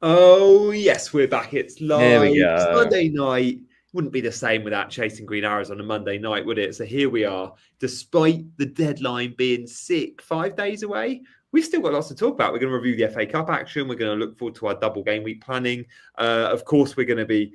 Oh, yes, we're back. It's Here live. we It's go. Monday night. Wouldn't be the same without chasing green arrows on a Monday night, would it? So here we are. Despite the deadline being 5 days away, we've still got lots to talk about. We're going to review the FA Cup action. We're going to look forward to our double game week planning. Of course, we're going to be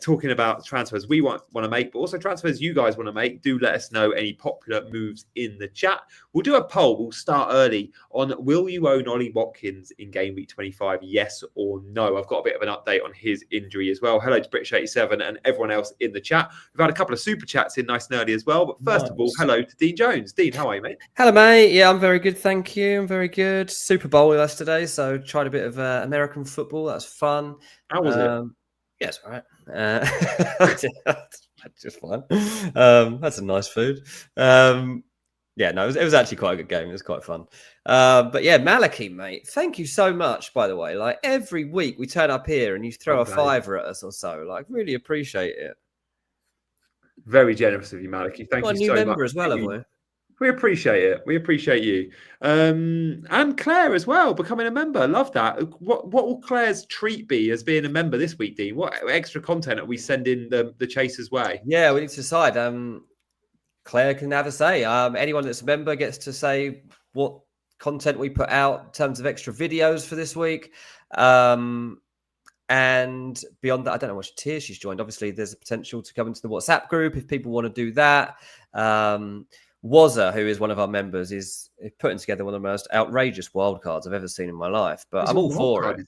talking about transfers we want to make, but also transfers you guys want to make. Do let us know any popular moves in the chat. We'll do a poll. We'll start early on, will you own Ollie Watkins in game week 25? Yes or no? I've got a bit of an update on his injury as well. Hello to British87 and everyone else in the chat. We've had a couple of super chats in nice and early as well. But first of all, hello to Dean Jones. Dean, how are you, mate? Hello, mate. Yeah, I'm very good. Thank you. I'm very good. Super Bowl yesterday, so tried a bit of American football. That's fun. How was it? Yes, all right. Just fun. That's some nice food. Yeah, no, it was actually quite a good game. It was quite fun. But yeah, Malachi, mate, thank you so much, by the way. Like every week we turn up here and you throw a fiver at us or so. Like, really appreciate it. Very generous of you, Malachi. Thank you so much. A new member as well, have we? We appreciate it. We appreciate you. And Claire as well, becoming a member. Love that. What will Claire's treat be as being a member this week, Dean? What extra content are we sending the Chasers' way? Yeah, we need to decide. Claire can have a say. Anyone that's a member gets to say what content we put out in terms of extra videos for this week. And beyond that, I don't know which tier she's joined. Obviously, there's a potential to come into the WhatsApp group if people want to do that. Wazza, who is one of our members, is putting together one of the most outrageous wildcards I've ever seen in my life. But I'm all for it.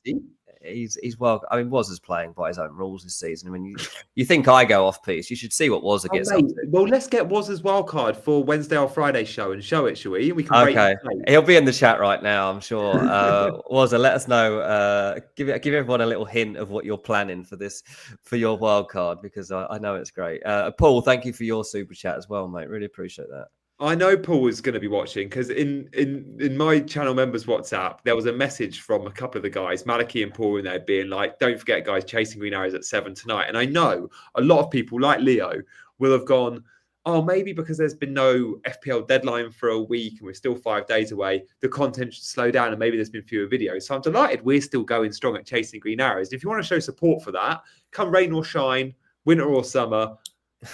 He's well. I mean, Wazza's playing by his own rules this season. I mean, you think I go off piece? You should see what Wazza gets up to. Well, let's get Wazza's wildcard for Wednesday or Friday show and show it, shall we? And we can okay. He'll be in the chat right now, I'm sure. Wazza, let us know. Give everyone a little hint of what you're planning for your wildcard, because I know it's great. Paul, thank you for your super chat as well, mate. Really appreciate that. I know Paul is going to be watching because in my channel members WhatsApp, there was a message from a couple of the guys, Malachi and Paul, in there being like, don't forget, guys, chasing green arrows at 7 tonight. And I know a lot of people like Leo will have gone, oh, maybe because there's been no FPL deadline for a week and we're still 5 days away, the content should slow down and maybe there's been fewer videos. So I'm delighted we're still going strong at chasing green arrows. If you want to show support for that, come rain or shine, winter or summer,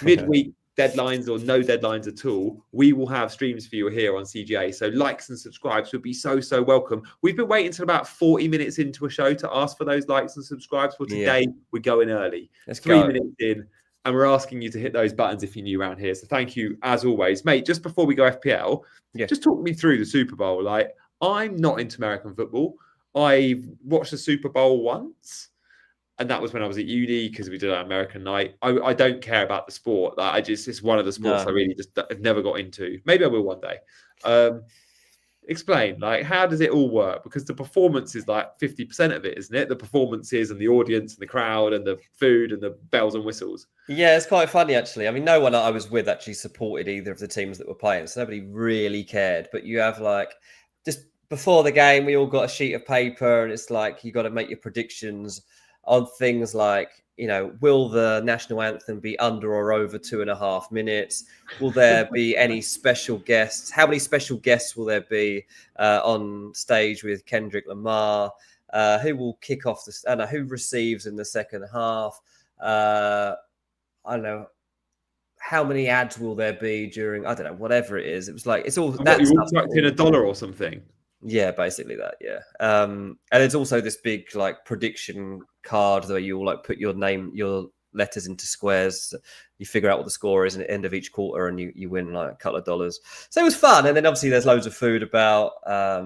midweek, deadlines or no deadlines at all, we will have streams for you here on CGA. So likes and subscribes would be so welcome. We've been waiting until about 40 minutes into a show to ask for those likes and subscribes. For today, we're going early. Let's 3 minutes in, and we're asking you to hit those buttons if you're new around here. So thank you as always, mate. Just before we go FPL, just talk me through the Super Bowl. Like, I'm not into American football. I've watched the Super Bowl once. And that was when I was at uni because we did an American night. I don't care about the sport. Like, it's one of the sports I really I've never got into. Maybe I will one day. Explain, like, how does it all work? Because the performance is like 50% of it, isn't it? The performances and the audience and the crowd and the food and the bells and whistles. Yeah, it's quite funny, actually. I mean, no one I was with actually supported either of the teams that were playing. So nobody really cared. But you have like, just before the game, we all got a sheet of paper and it's like, you got to make your predictions on things like, you know, will the national anthem be under or over 2.5 minutes? Will there be any special guests? How many special guests will there be on stage with Kendrick Lamar? Who will kick off who receives in the second half? I don't know. How many ads will there be during, I don't know, whatever it is. It was like, it's all that you all tucked in $1 or something. Yeah, basically that. Yeah. And there's also this big like prediction card where you all like put your name, your letters into squares. You figure out what the score is at the end of each quarter and you win like a couple of dollars. So it was fun. And then obviously there's loads of food about, a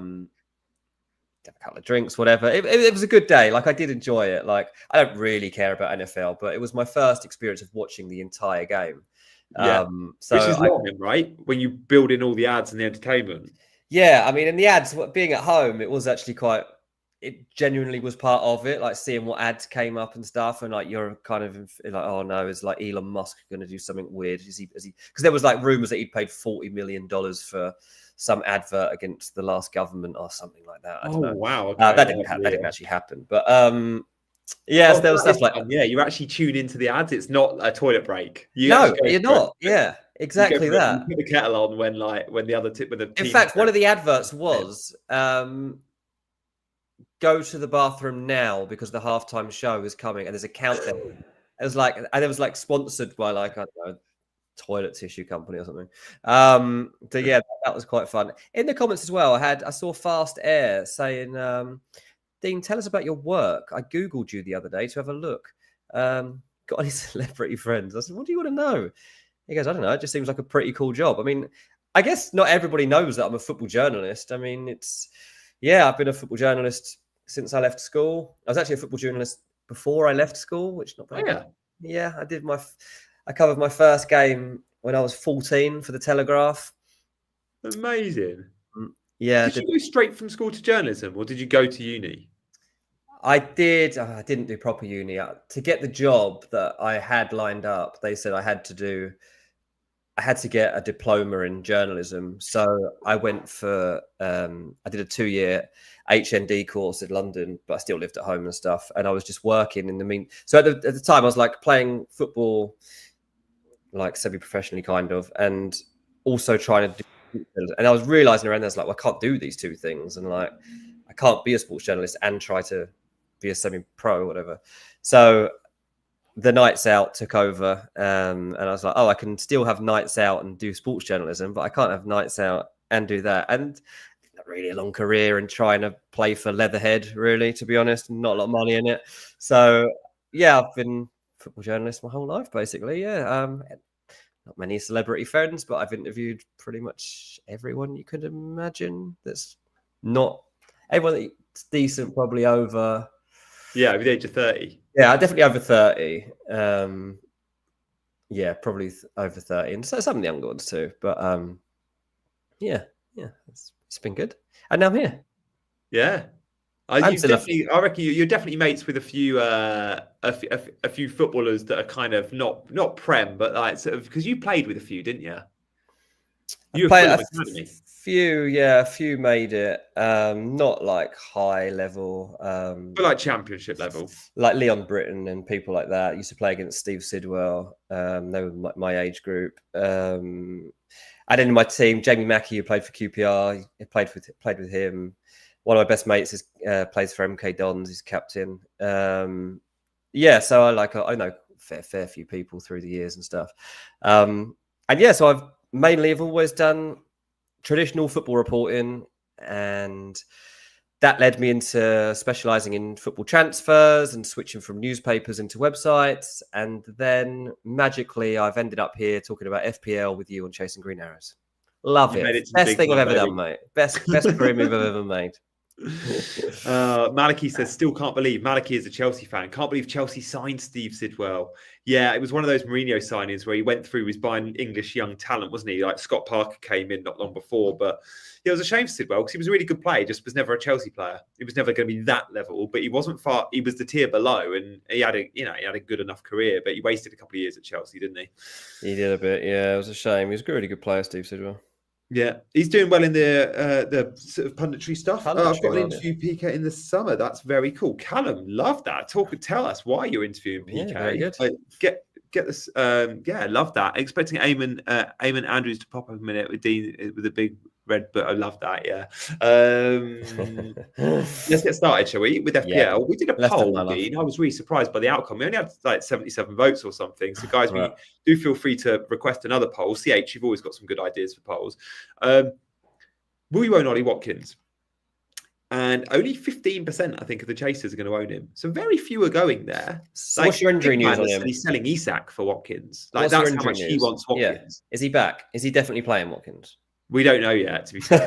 couple of drinks, whatever. It was a good day. Like, I did enjoy it. Like, I don't really care about NFL, but it was my first experience of watching the entire game. Yeah. So which is long, right? When you build in all the ads and the entertainment. Yeah, I mean, in the ads, being at home, it was actually it genuinely was part of it, like seeing what ads came up and stuff. And like, you're kind of like, oh no, is like Elon Musk going to do something weird? Because there was like rumors that he'd paid $40 million for some advert against the last government or something like that. I don't know. Wow. Okay. That didn't actually happen. But yes, there was stuff like that. Yeah, you actually tune into the ads. It's not a toilet break. You're not. Yeah. Exactly that. You put the kettle on when the other tip with the. In fact, one of the adverts was game go to the bathroom now because the halftime show is coming and there's a countdown. It was like, and it was like sponsored by like, I don't know, toilet tissue company or something. So yeah, that was quite fun. In the comments as well, I saw Fast Air saying, Dean, tell us about your work. I Googled you the other day to have a look. Got any celebrity friends? I said, what do you want to know? He goes, I don't know. It just seems like a pretty cool job. I mean, I guess not everybody knows that I'm a football journalist. I mean, I've been a football journalist since I left school. I was actually a football journalist before I left school, which not bad. Oh, yeah. Yeah, I covered my first game when I was 14 for the Telegraph. Amazing. Yeah. Did you go straight from school to journalism, or did you go to uni? I did. I didn't do proper uni. To get the job that I had lined up, they said I had to get a diploma in journalism. So I went for, I did a 2-year HND course in London, but I still lived at home and stuff. And I was just working in the mean. So at the time I was like playing football, like semi-professionally kind of, and also trying to do, and I was realizing around there's like, well, I can't do these two things. And like, I can't be a sports journalist and try to be a semi-pro or whatever. So the Nights Out took over, and I was like, oh, I can still have nights out and do sports journalism, but I can't have nights out and do that. And not really a long career and trying to play for Leatherhead, really, to be honest. Not a lot of money in it. So yeah, I've been a football journalist my whole life, basically. Yeah. Not many celebrity friends, but I've interviewed pretty much everyone you could imagine. That's not everyone that's decent, probably over. Yeah, over the age of 30. Yeah, definitely over 30. Yeah, probably over 30. And so some of the younger ones too. But yeah, it's been good. And now I'm here. Yeah. I reckon you're definitely mates with a few footballers that are kind of not prem, but like sort of, because you played with a few, didn't you? You played a few made it. Not like high level, but like championship level, like Leon Britton and people like that. I used to play against Steve Sidwell. They were my age group. And in my team, Jamie Mackey, who played for QPR, played with him. One of my best mates plays for MK Dons. He's captain. Yeah, so I know fair few people through the years and stuff. And yeah, so I've always done traditional football reporting, and that led me into specializing in football transfers and switching from newspapers into websites. And then magically, I've ended up here talking about FPL with you on Chasing Green Arrows. Love it. Best thing I've ever done, mate. Best career move I've ever made. Maliki says, still can't believe Maliki is a Chelsea fan. Can't believe Chelsea signed Steve Sidwell. Yeah, it was one of those Mourinho signings where he went through, he was buying English young talent, wasn't he? Like Scott Parker came in not long before, but yeah, it was a shame for Sidwell because he was a really good player. He just was never a Chelsea player. He was never going to be that level, but he wasn't far. He was the tier below, and he had a good enough career, but he wasted a couple of years at Chelsea, didn't he? He did a bit. Yeah, it was a shame. He was a really good player, Steve Sidwell. Yeah, he's doing well in the sort of punditry stuff. I've got an interview PK in the summer. That's very cool. Callum, love that. Tell us why you're interviewing PK. Yeah, very good. Get this. Yeah, love that. Expecting Eamon Andrews to pop up a minute with Dean with a big red, but I love that. Yeah. Let's get started, shall we? With FPL, yeah. We did a poll, Dean. I was really surprised by the outcome. We only had like 77 votes or something. So, guys, we do feel free to request another poll. CH, you've always got some good ideas for polls. Will you own Ollie Watkins? And only 15%, I think, of the chasers are going to own him. So very few are going there. So what's your injury news on him? He's selling Isak for Watkins. Like, that's how much he wants Watkins. Yeah. Is he back? Is he definitely playing Watkins? We don't know yet, to be fair.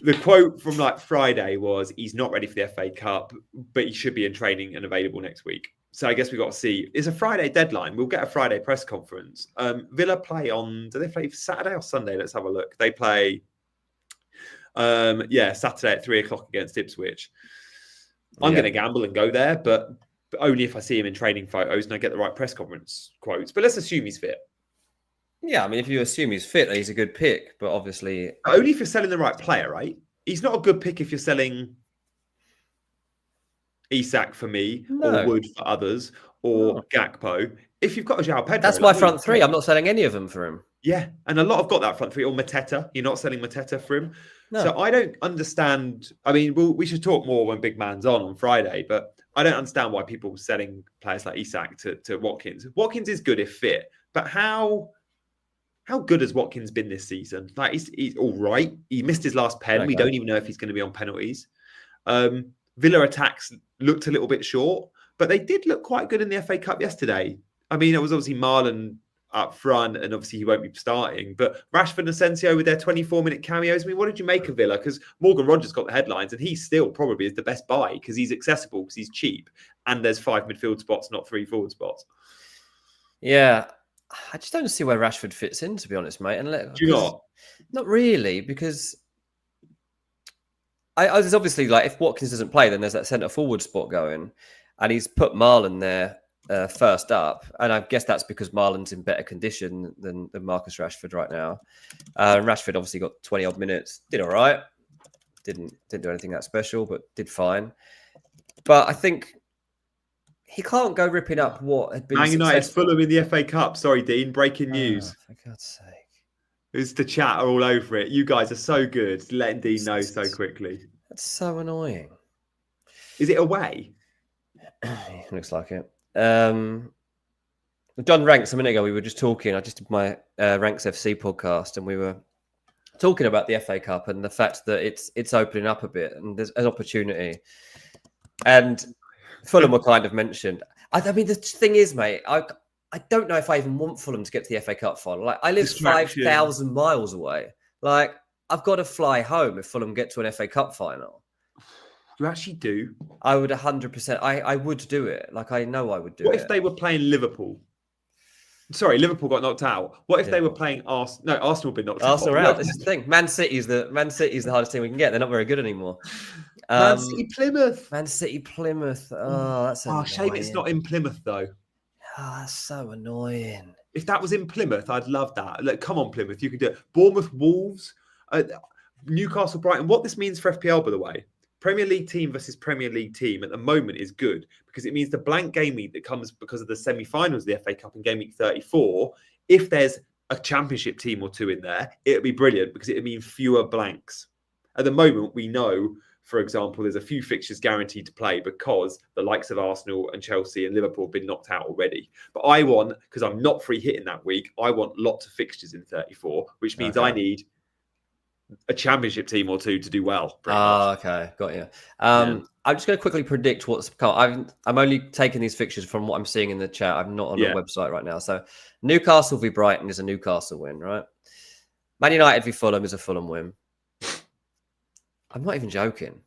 The quote from like Friday was, he's not ready for the FA Cup, but he should be in training and available next week. So I guess we've got to see. It's a Friday deadline. We'll get a Friday press conference. Villa play on, do they play Saturday or Sunday? Let's have a look. They play, Saturday at 3:00 against Ipswich. I'm going to gamble and go there, but only if I see him in training photos and I get the right press conference quotes. But let's assume he's fit. Yeah, I mean, if you assume he's fit, he's a good pick, but obviously... Only if you're selling the right player, right? He's not a good pick if you're selling Isak for me, or Wood for others, or Gakpo. If you've got a João Pedro... That's my front three. I'm not selling any of them for him. Yeah, and a lot have got that front three. Or Mateta. You're not selling Mateta for him. No. So I don't understand. I mean, we should talk more when Big Man's on Friday, but I don't understand why people are selling players like Isak to Watkins. Watkins is good if fit, but how good has Watkins been this season? Like he's all right. He missed his last pen. Okay. We don't even know if he's going to be on penalties. Villa attacks looked a little bit short, but they did look quite good in the FA Cup yesterday. I mean, it was obviously Marlon up front, and obviously he won't be starting. But Rashford and Asensio with their 24-minute cameos. I mean, what did you make of Villa? Because Morgan Rogers got the headlines, and he still probably is the best buy because he's accessible, because he's cheap, and there's 5 midfield spots, not 3 forward spots. Yeah, I just don't see where Rashford fits in, to be honest, mate. And Do you not? Not really, because there's obviously, like, if Watkins doesn't play, then there's that centre forward spot going, and he's put Marlon there first up, and I guess that's because Marlon's in better condition than Marcus Rashford right now. Rashford obviously got 20 odd minutes, did all right, didn't do anything that special, but did fine. But I think he can't go ripping up what had been Man United successful. Fulham in the FA Cup. Sorry, Dean. Breaking news. For God's sake. It's the chat are all over it. You guys are so good, letting Dean know so quickly. That's so annoying. Is it away? Looks like it. Done Ranks a minute ago. We were just talking. I just did my Ranks FC podcast, and we were talking about the FA Cup and the fact that it's opening up a bit and there's an opportunity. And Fulham were kind of mentioned. I mean, the thing is, mate, I don't know if I even want Fulham to get to the FA Cup final. Like, I live 5,000 miles away. Like, I've got to fly home if Fulham get to an FA Cup final. You actually do? I would 100%. I would do it. Like, I know I would do it. What if they were playing Liverpool? Sorry, Liverpool got knocked out. What if they were playing Arsenal? No, Arsenal have been knocked out. Arsenal are out. This is the thing. Man City's the hardest team we can get. They're not very good anymore. Man City Plymouth. Man City Plymouth. Oh, that's annoying. Shame it's not in Plymouth though. Oh, that's so annoying. If that was in Plymouth, I'd love that. Like, come on, Plymouth, you could do it. Bournemouth, Wolves, Newcastle, Brighton. What this means for FPL, by the way, Premier League team versus Premier League team at the moment is good, because it means the blank game week that comes because of the semi-finals of the FA Cup in game week 34, if there's a championship team or two in there, it'll be brilliant because it'll mean fewer blanks. At the moment, we know, for example, there's a few fixtures guaranteed to play because the likes of Arsenal and Chelsea and Liverpool have been knocked out already. But I want, because I'm not free hitting that week, I want lots of fixtures in 34, which means I need a championship team or two to do well. Okay, got you. I'm just going to quickly predict what's come. I'm only taking these fixtures from what I'm seeing in the chat. I'm not on the website right now. So Newcastle v Brighton is a Newcastle win, right? Man United v Fulham is a Fulham win. I'm not even joking.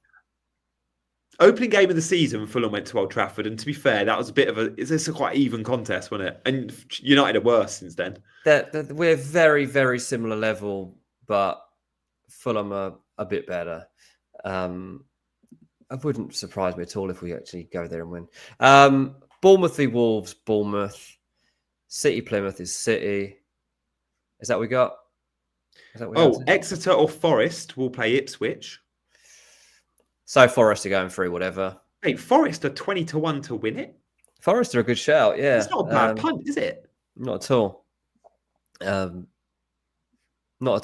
Opening game of the season, Fulham went to Old Trafford, and to be fair, that was a bit of it's a quite even contest, wasn't it? And United are worse since then. We're very, very similar level, but Fulham are a bit better. It wouldn't surprise me at all if we actually go there and win. Bournemouth v Wolves, Bournemouth. City Plymouth is City. Is that what we got? Exeter or Forest will play Ipswich. So Forest are going through, whatever. Hey, Forest are 20-1 to win it. Forest are a good shout, yeah. It's not a bad punt, is it? Not at all. Not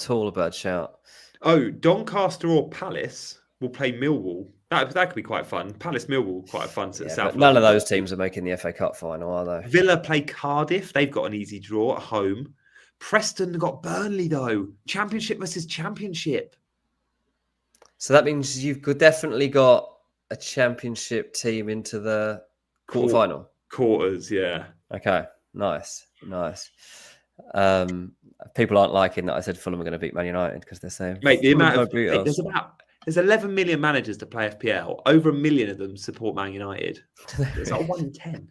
at all a bad shout. Oh, Doncaster or Palace will play Millwall. That could be quite fun. Palace Millwall, quite fun. South none of those teams are making the FA Cup final, are they? Villa play Cardiff. They've got an easy draw at home. Preston got Burnley, though. Championship versus Championship. So that means you've definitely got a Championship team into the quarterfinal. Quarters, yeah. Okay, nice. People aren't liking that I said Fulham are going to beat Man United because they're saying, mate, the amount of there's 11 million managers to play FPL. Over 1 million of them support Man United. It's like 1 in 10.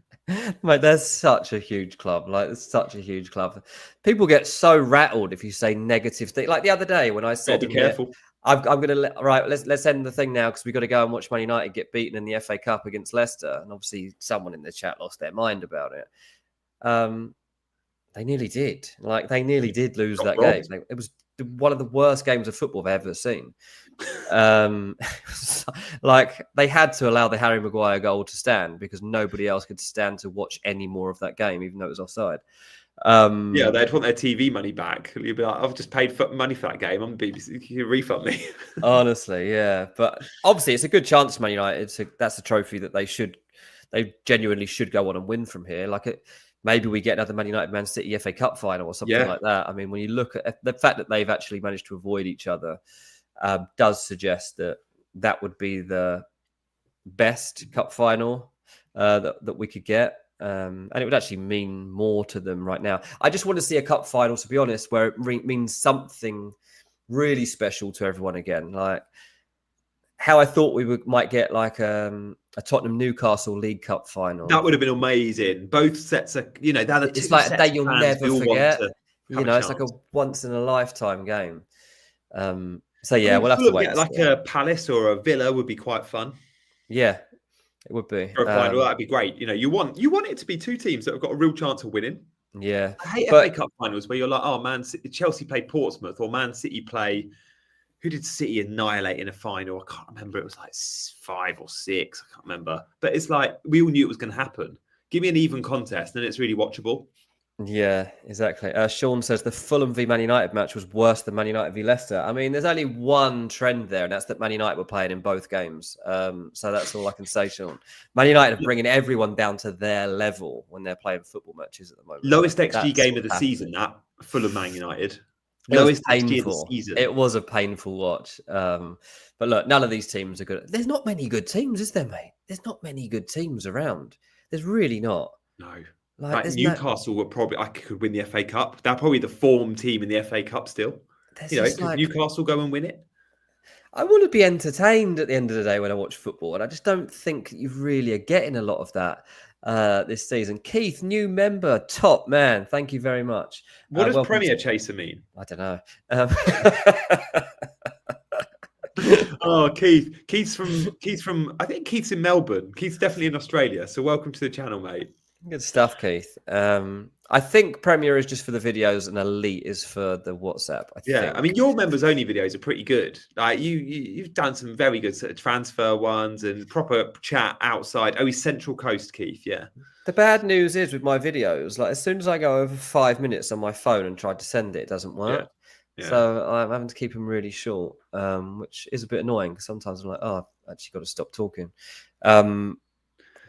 Mate, there's such a huge club. Like, it's such a huge club. People get so rattled if you say negative things. Like the other day when I said, "Be careful." I'm going to let's end the thing now because we've got to go and watch Man United get beaten in the FA Cup against Leicester. And obviously, someone in the chat lost their mind about it. They nearly did. Like, they nearly did lose that game. It was one of the worst games of football I've ever seen. Like, they had to allow the Harry Maguire goal to stand because nobody else could stand to watch any more of that game, even though it was offside. Yeah, they'd want their TV money back. You'd be like, I've just paid money for that game. I'm BBC. Can you refund me? Honestly, yeah. But obviously, it's a good chance for Man United. That's a trophy that they genuinely should go on and win from here. Maybe we get another Man United Man City FA Cup final or something like that. I mean, when you look at the fact that they've actually managed to avoid each other, does suggest that would be the best cup final that we could get. And it would actually mean more to them right now. I just want to see a cup final, to be honest, where it means something really special to everyone again. Like how I thought we might get like a Tottenham Newcastle League Cup final. That would have been amazing. Both sets are, they're the It's two like a sets day you'll fans never we all forget. want to have a It's like a chance. once in a lifetime game. So yeah, we'll have to wait. Like a Palace or a Villa would be quite fun. Yeah, it would be. For a final, that'd be great. You want it to be two teams that have got a real chance of winning. Yeah. I hate FA Cup finals where you're like, oh, Chelsea played Portsmouth or Man City play. Who did City annihilate in a final? I can't remember. It was like 5 or 6. I can't remember. But it's like we all knew it was going to happen. Give me an even contest, and it's really watchable. Yeah, exactly. Sean says the Fulham v Man United match was worse than Man United v Leicester. I mean, there's only one trend there, and that's that Man United were playing in both games. So that's all I can say, Sean. Man United are bringing everyone down to their level when they're playing football matches at the moment. Lowest XG game of the season, that Fulham Man United. Lowest XG of the season. It was a painful watch. But look, none of these teams are good. There's not many good teams, is there, mate? There's not many good teams around. There's really not. No. Like Newcastle would probably, I could win the FA Cup. They're probably the form team in the FA Cup still. Could Newcastle go and win it? I want to be entertained at the end of the day when I watch football, and I just don't think you really are getting a lot of that this season. Keith, new member, top man. Thank you very much. What does Premier Chaser mean? I don't know. Oh, Keith's from. I think Keith's in Melbourne. Keith's definitely in Australia. So welcome to the channel, mate. Good stuff, Keith. I think Premier is just for the videos and Elite is for the WhatsApp. I mean, your members only videos are pretty good. Like you've done some very good sort of transfer ones and proper chat outside. Oh, he's Central Coast, Keith. Yeah. The bad news is with my videos, like as soon as I go over 5 minutes on my phone and try to send it, it doesn't work. Yeah. So I'm having to keep them really short, which is a bit annoying because sometimes I'm like, oh, I've actually got to stop talking.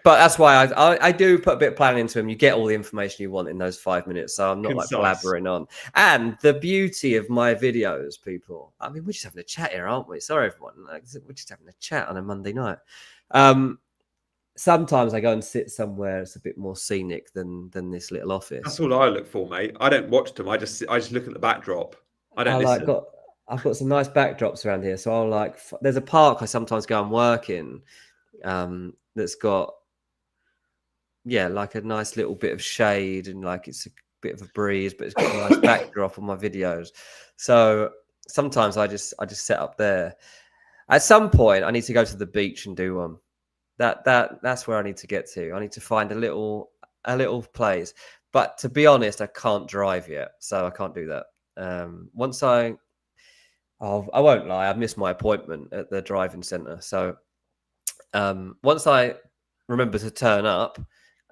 But that's why I do put a bit of planning into them. You get all the information you want in those 5 minutes. So I'm not like blabbering on. And the beauty of my videos, people, I mean, we're just having a chat here, aren't we? Sorry, everyone. We're just having a chat on a Monday night. Sometimes I go and sit somewhere it's a bit more scenic than this little office. That's all I look for, mate. I don't watch them. I just look at the backdrop. I don't listen. I've got some nice backdrops around here. So there's a park I sometimes go and work in that's got like a nice little bit of shade and like it's a bit of a breeze, but it's got a nice backdrop on my videos. So sometimes I just set up there. At some point, I need to go to the beach and do one. That's where I need to get to. I need to find a little place. But to be honest, I can't drive yet, so I can't do that. Once I won't lie, I've missed my appointment at the driving centre. So once I remember to turn up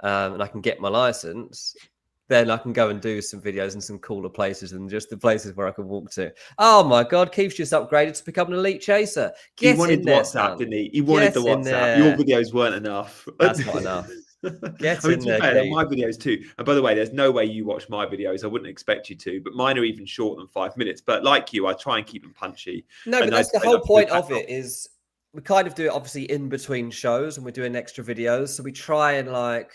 and I can get my license, then I can go and do some videos in some cooler places than just the places where I can walk to. Oh my God, Keith's just upgraded to become an elite chaser. He wanted the WhatsApp, didn't he? He wanted the WhatsApp. Your videos weren't enough. That's not enough. Get in there, my videos too. And by the way, there's no way you watch my videos. I wouldn't expect you to, but mine are even shorter than 5 minutes. But like you, I try and keep them punchy. No, but that's the whole point of it is we kind of do it obviously in between shows and we're doing extra videos. So we try and like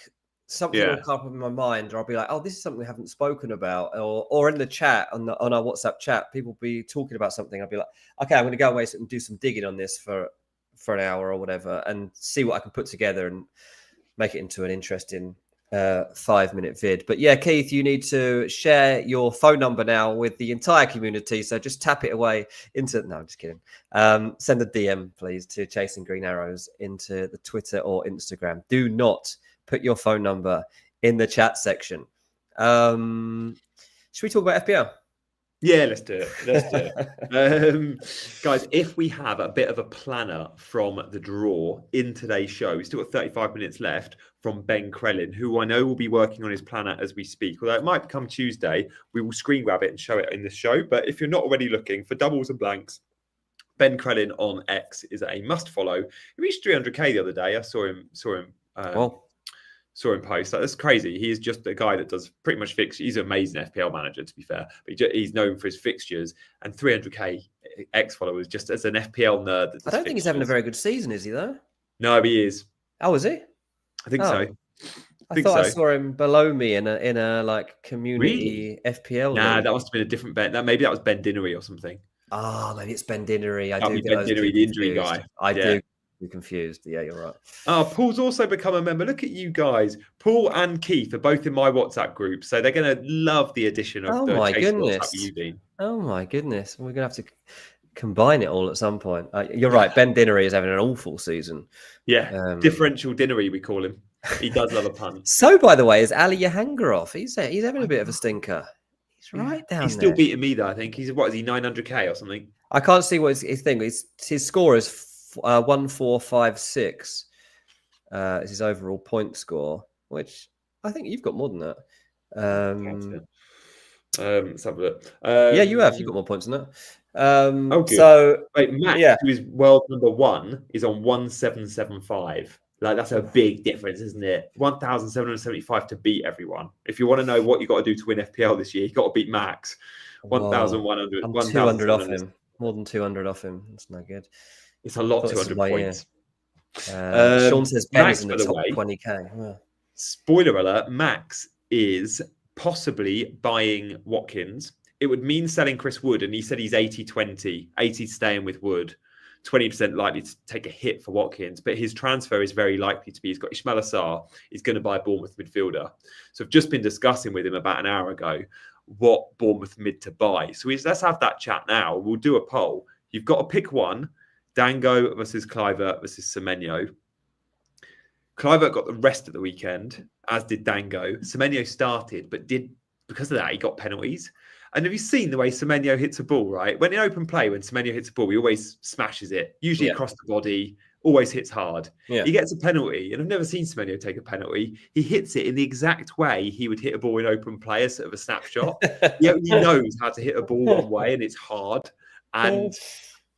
something will come up in my mind or I'll be like, oh, this is something we haven't spoken about. Or in the chat, on our WhatsApp chat, people be talking about something. I'll be like, okay, I'm going to go away and do some digging on this for an hour or whatever and see what I can put together and make it into an interesting 5-minute vid. But yeah, Keith, you need to share your phone number now with the entire community. So just tap it away into... No, I'm just kidding. Send a DM, please, to Chasing Green Arrows into the Twitter or Instagram. Do not put your phone number in the chat section. Should we talk about FPL? Yeah, let's do it. Let's do it. Guys, if we have a bit of a planner from the draw in today's show, we've still got 35 minutes left from Ben Crellin, who I know will be working on his planner as we speak. Although it might become Tuesday, we will screen grab it and show it in the show. But if you're not already looking for doubles and blanks, Ben Crellin on X is a must follow. He reached 300k the other day. I saw him post. That's crazy. He is just a guy that does pretty much fixtures. He's an amazing FPL manager, to be fair. But he's known for his fixtures, and 300k X followers just as an FPL nerd. I don't think he's having a very good season, is he though? No, he is. Oh, is he? I think so. I thought I saw him below me in a like community FPL. Nah, league. that must have been a different Ben. Maybe that was Ben Dinnery or something. Ah, maybe it's Ben Dinnery. Ben Dinnery, the injury guy. I do. Confused. Yeah, you're right. Oh, Paul's also become a member. Look at you guys. Paul and Keith are both in my WhatsApp group, so they're going to love the addition of the my Chase goodness. WhatsApp you've been. Oh my goodness, we're going to have to combine it all at some point. You're right. Ben Dinnery is having an awful season. Yeah, differential Dinnery we call him. He does love a pun. So, by the way, is Ali Yahangarov? He's having a bit of a stinker. He's right down there. He's still beating me though. I think he's 900k or something. I can't see what his thing is. His score is 1456 is his overall point score, which I think you've got more than that. Let's have a look. Yeah, you have. You've got more points than that. Okay. So wait, Max, who is world number 1, is on 1775. Like that's a big difference, isn't it? 1,775 to beat everyone. If you want to know what you got to do to win FPL this year, you got to beat Max. 1,100. I'm 200 off him. More than 200 off him. That's no good. It's a lot, 200 points. Sean says Ben is in the top 20k. Yeah. Spoiler alert, Max is possibly buying Watkins. It would mean selling Chris Wood, and he said he's 80-20, 80 staying with Wood, 20% likely to take a hit for Watkins, but his transfer is very likely to be, he's got Ismail Assar, he's going to buy a Bournemouth midfielder. So I've just been discussing with him about an hour ago what Bournemouth mid to buy. So let's have that chat now. We'll do a poll. You've got to pick one. Dango versus Kluivert versus Semenyo. Kluivert got the rest of the weekend, as did Dango. Semenyo started, but because of that, he got penalties. And have you seen the way Semenyo hits a ball, right? When in open play, when Semenyo hits a ball, he always smashes it, usually across the body, always hits hard. Yeah. He gets a penalty, and I've never seen Semenyo take a penalty. He hits it in the exact way he would hit a ball in open play, as sort of a snapshot. He knows how to hit a ball one way, and it's hard. And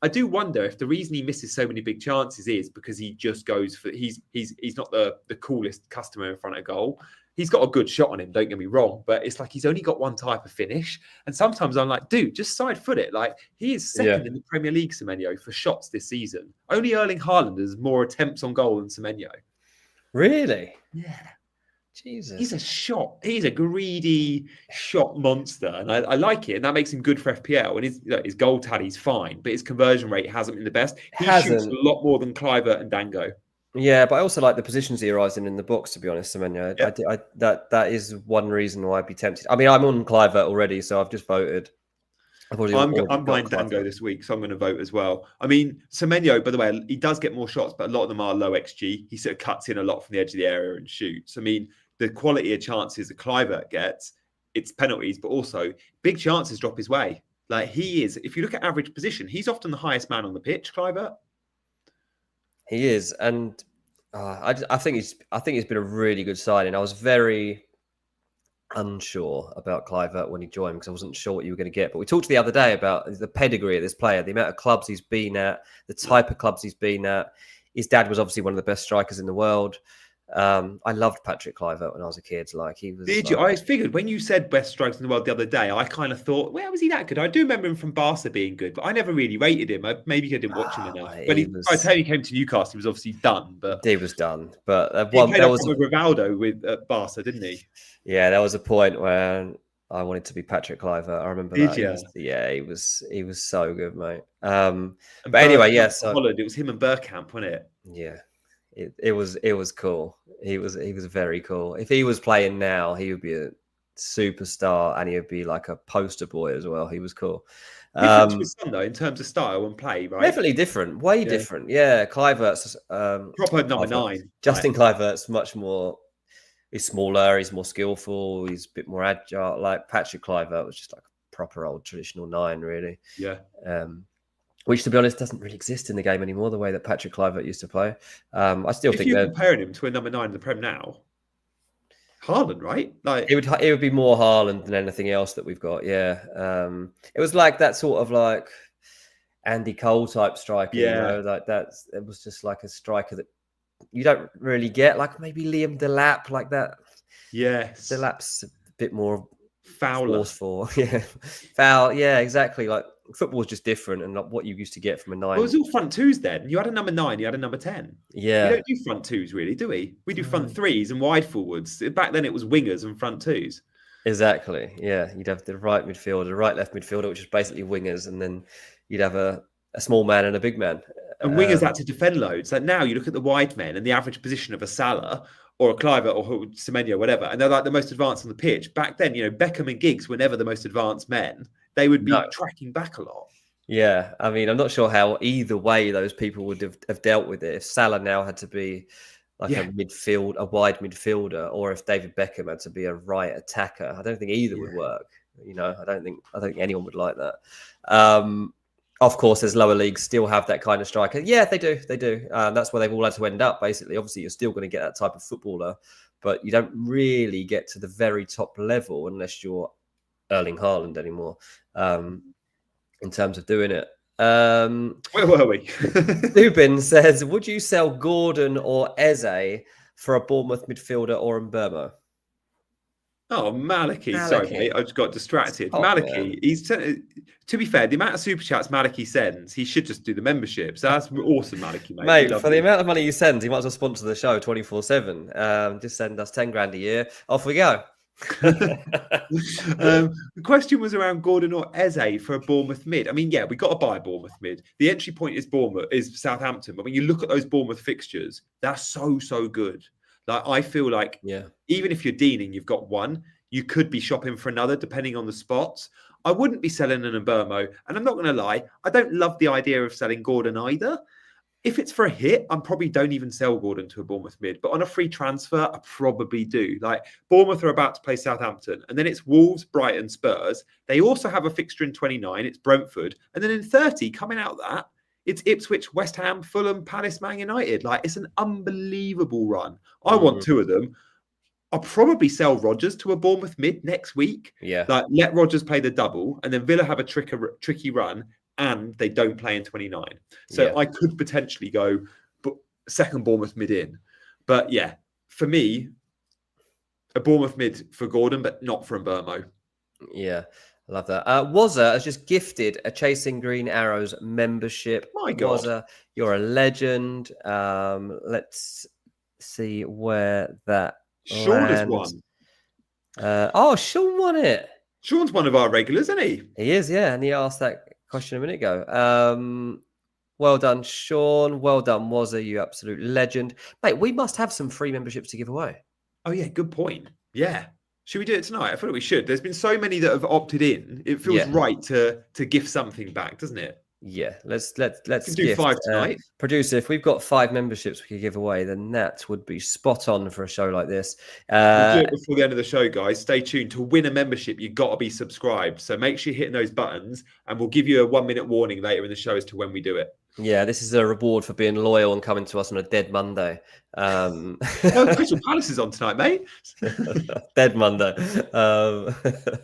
I do wonder if the reason he misses so many big chances is because he just goes for he's not the coolest customer in front of goal. He's got a good shot on him, don't get me wrong, but it's like he's only got one type of finish. And sometimes I'm like, dude, just side foot it. Like he is second in the Premier League, Semenyo, for shots this season. Only Erling Haaland has more attempts on goal than Semenyo. Really? Yeah. Jesus. He's a greedy shot monster. And I like it. And that makes him good for FPL. And his goal tally's fine, but his conversion rate hasn't been the best. He shoots a lot more than Kluivert and Dango. Yeah, but I also like the positions he arrives in the box, to be honest, Semenyo. Yeah. That is one reason why I'd be tempted. I mean, I'm on Kluivert already, so I've just voted. I'm buying Dango this week, so I'm going to vote as well. I mean, Semenyo, by the way, he does get more shots, but a lot of them are low XG. He sort of cuts in a lot from the edge of the area and shoots. I mean, the quality of chances that Kluivert gets, it's penalties, but also big chances drop his way. Like he is, if you look at average position, he's often the highest man on the pitch, Kluivert. He is, and I think it's been a really good signing. I was very unsure about Kluivert when he joined because I wasn't sure what you were going to get. But we talked the other day about the pedigree of this player, the amount of clubs he's been at, the type of clubs he's been at. His dad was obviously one of the best strikers in the world. I loved Patrick Kluivert when I was a kid. Like he was. Did you? I figured when you said best strikers in the world the other day, I kind of thought, where was he that good? I do remember him from Barca being good, but I never really rated him. Maybe I didn't watch him enough. But by the time he came to Newcastle, he was obviously done. But he was done. But he played with Rivaldo with Barca, didn't he? Yeah, there was a point where I wanted to be Patrick Kluivert. I remember that. He was so good, mate. But anyway, Holland, it was him and Bergkamp, wasn't it? Yeah. It was cool. He was very cool. If he was playing now, he would be a superstar, and he would be like a poster boy as well. He was cool. Different to his son, though, in terms of style and play, right? Definitely different, way different. Yeah, Kluivert's proper number 9. Justin Kluivert's much more. He's smaller. He's more skillful. He's a bit more agile. Like Patrick Kluivert was just like a proper old traditional 9, really. Yeah. Which, to be honest, doesn't really exist in the game anymore, the way that Patrick Kluivert used to play. I still think you're comparing him to a number 9 in the Prem now, Haaland, right? Like it would be more Haaland than anything else that we've got. Yeah. It was like that sort of like Andy Cole type striker, you know, like it was just like a striker that you don't really get, like maybe Liam Delap, like that. Yes. Delap's a bit more forceful. Yeah. Foul. Yeah, exactly. Like football's just different, and like what you used to get from a 9. Well, it was all front 2s then. You had a number 9, you had a number 10. Yeah. We don't do front 2s really, do we? We do front 3s and wide forwards. Back then it was wingers and front 2s. Exactly. Yeah. You'd have the right midfielder, the right left midfielder, which is basically wingers, and then you'd have a small man and a big man. And wingers had to defend loads. Like now you look at the wide men and the average position of a Salah or a Kluivert or Semenyo, whatever, and they're like the most advanced on the pitch. Back then, you know, Beckham and Giggs were never the most advanced men. They would be tracking back a lot. Yeah, I mean, I'm not sure how either way those people would have dealt with it. If Salah now had to be like a wide midfielder, or if David Beckham had to be a right attacker, I don't think either would work. You know, I don't think anyone would like that. Of course, there's lower leagues still have that kind of striker. Yeah, they do. That's where they've all had to end up, basically. Obviously, you're still going to get that type of footballer, but you don't really get to the very top level unless you're Erling Haaland anymore, in terms of doing it. Where were we? Dubin says, would you sell Gordon or Eze for a Bournemouth midfielder or Mbeumo? Oh, Maliki. Sorry, mate. I just got distracted. Maliki, he's to be fair, the amount of super chats Maliki sends, he should just do the membership. So that's awesome, Maliki, mate. Mate, for the amount of money he sends, he might as well sponsor the show 24/7. Just send us 10 grand a year. Off we go. The question was around Gordon or Eze for a Bournemouth mid. I mean, yeah, we got to buy a Bournemouth mid. The entry point is Southampton, but when you look at those Bournemouth fixtures, they're so good. Like I feel like, even if you're deaning, you've got one. You could be shopping for another, depending on the spots. I wouldn't be selling an Mbeumo, and I'm not going to lie, I don't love the idea of selling Gordon either. If it's for a hit, I probably don't even sell Gordon to a Bournemouth mid. But on a free transfer, I probably do. Like Bournemouth are about to play Southampton, and then it's Wolves, Brighton, Spurs. They also have a fixture in 29. It's Brentford, and then in 30, coming out that, it's Ipswich, West Ham, Fulham, Palace, Man United. Like it's an unbelievable run. I want 2 of them. I'll probably sell Rodgers to a Bournemouth mid next week. Yeah. Like let Rodgers play the double, and then Villa have a tricky run, and they don't play in 29. So I could potentially go second Bournemouth mid in. But yeah, for me, a Bournemouth mid for Gordon, but not for Mbeumo. Yeah. I love that. Wazza has just gifted a Chasing Green Arrows membership. My God. Wazza, you're a legend. Let's see where that Sean has lands. won. Sean won it. Sean's one of our regulars, isn't he? He is, yeah. And he asked that question a minute ago. Well done, Sean. Well done, Wazza, you absolute legend. Mate, we must have some free memberships to give away. Oh, yeah, good point. Yeah. Should we do it tonight? I feel like we should. There's been so many that have opted in. It feels right to gift something back, doesn't it? Yeah, let's do 5 tonight. Producer, if we've got 5 memberships we could give away, then that would be spot on for a show like this. We'll do it before the end of the show, guys. Stay tuned. To win a membership, you've got to be subscribed. So make sure you're hitting those buttons, and we'll give you a 1-minute warning later in the show as to when we do it. Yeah, this is a reward for being loyal and coming to us on a dead Monday. Crystal Palace is on tonight, mate. Dead Monday.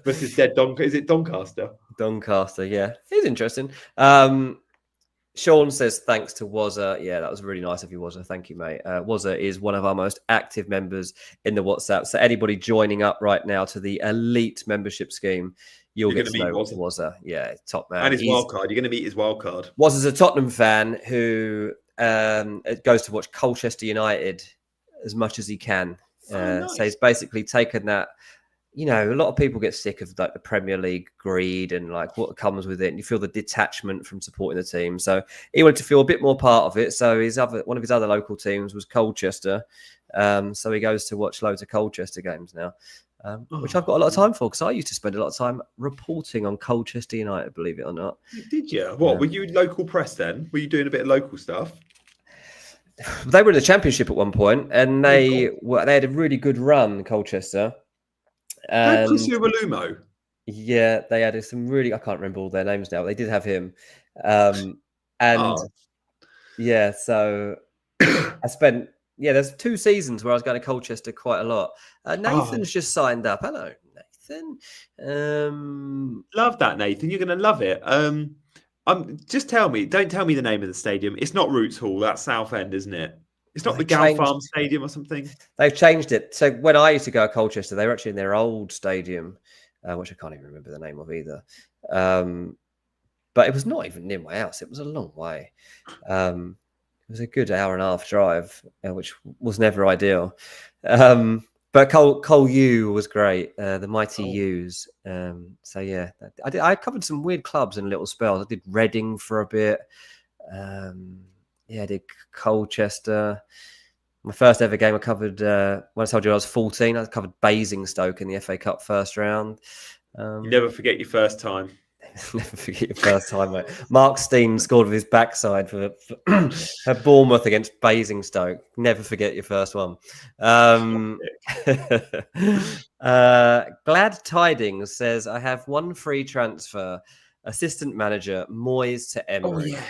Versus dead Doncaster. Is it Doncaster? Doncaster, yeah. He's interesting. Sean says, thanks to Wazza. Yeah, that was really nice of you, Wazza. Thank you, mate. Wazza is one of our most active members in the WhatsApp. So anybody joining up right now to the elite membership scheme, you're get to know Wazza. Yeah, top man. And his wild card. You're going to meet his wild card. Wazza's a Tottenham fan who goes to watch Colchester United as much as he can. Nice. So he's basically taken that. You know, a lot of people get sick of like the Premier League greed and like what comes with it, and you feel the detachment from supporting the team. So he wanted to feel a bit more part of it. So one of his other local teams was Colchester. So he goes to watch loads of Colchester games now, which I've got a lot of time for because I used to spend a lot of time reporting on Colchester United, believe it or not. Did you? What were you local press then? Were you doing a bit of local stuff? They were in the Championship at one point, and they had a really good run, Colchester. Chris Uwalumo. Yeah, they had some really, I can't remember all their names now, but they did have him. And Oh. yeah, so I spent, there's 2 seasons where I was going to Colchester quite a lot. Nathan's just signed up. Hello, Nathan. Love that, Nathan. You're going to love it. Just don't tell me the name of the stadium. It's not Roots Hall. That's Southend, isn't it? It's not the Gal Farm Stadium or something. They've changed it. So when I used to go to Colchester, they were actually in their old stadium, which I can't even remember the name of either. But it was not even near my house. It was a long way. It was a good hour and a half drive, which was never ideal. But Cole U was great. The Mighty U's. So yeah, I covered some weird clubs in little spells. I did Reading for a bit. I did Colchester. My first ever game I covered, when I told you I was 14, I covered Basingstoke in the FA Cup first round. You never forget your first time. Never forget your first time, mate. Mark Steen scored with his backside for Bournemouth against Basingstoke. Never forget your first one. Glad Tidings says, I have one free transfer. Assistant manager, Moyes to Emery. Oh, yeah.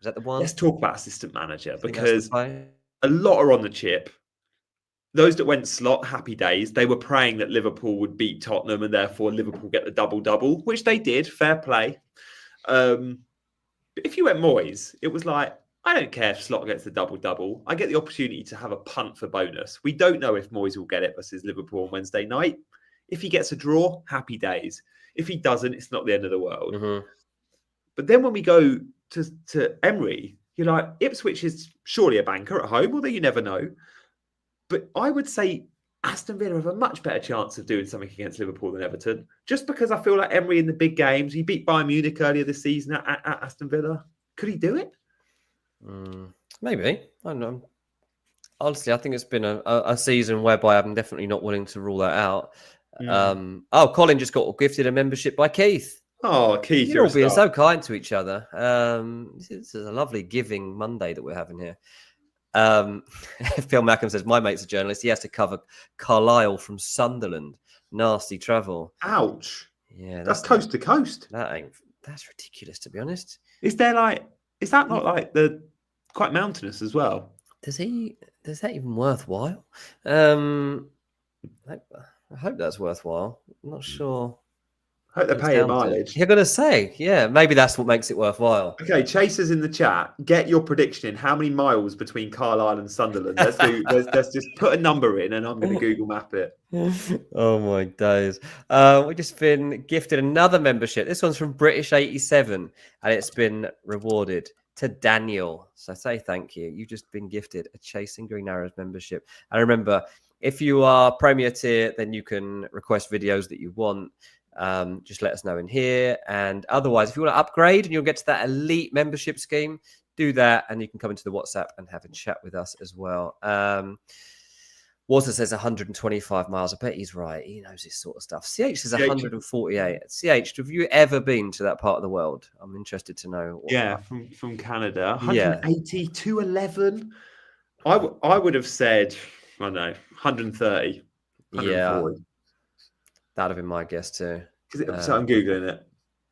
Is that the one? Let's talk about assistant manager, because a lot are on the chip. Those that went slot, happy days. They were praying that Liverpool would beat Tottenham and therefore Liverpool get the double-double, which they did. Fair play. But if you went Moyes, it was like, I don't care if Slot gets the double-double. I get the opportunity to have a punt for bonus. We don't know if Moyes will get it versus Liverpool on Wednesday night. If he gets a draw, happy days. If he doesn't, it's not the end of the world. Mm-hmm. But then when we go to Emery, you're like, Ipswich is surely a banker at home, although you never know. But I would say Aston Villa have a much better chance of doing something against Liverpool than Everton, just because I feel like Emery in the big games, he beat Bayern Munich earlier this season at Aston Villa. Could he do it? Maybe. I don't know. Honestly, I think it's been a season whereby I'm definitely not willing to rule that out. Colin just got gifted a membership by Keith. Oh, Keith, you're all being so kind to each other. This is a lovely giving Monday that we're having here. Phil Mackham says, my mate's a journalist. He has to cover Carlisle from Sunderland. Nasty travel. Ouch. Yeah, that's coast to coast. That's ridiculous, to be honest. Is that not like quite mountainous as well? Is that even worthwhile? I hope that's worthwhile. I'm not sure. I hope they're paying mileage. You're going to say, yeah, maybe that's what makes it worthwhile. Okay, Chasers in the chat, get your prediction in how many miles between Carlisle and Sunderland. Let's just put a number in and I'm going to Google map it. Oh my days. We've just been gifted another membership. This one's from British 87 and it's been rewarded to Daniel. So say thank you. You've just been gifted a Chasing Green Arrows membership. And remember, if you are Premier tier, then you can request videos that you want. Just let us know in here. And otherwise, if you want to upgrade and you'll get to that elite membership scheme, do that. And you can come into the WhatsApp and have a chat with us as well. Walter says 125 miles. I bet he's right. He knows this sort of stuff. CH says 148. CH, have you ever been to that part of the world? I'm interested to know. From Canada. 180, 211. I would have said, I don't know, 130. 140. Yeah. That'd have been my guess too. So I'm Googling it.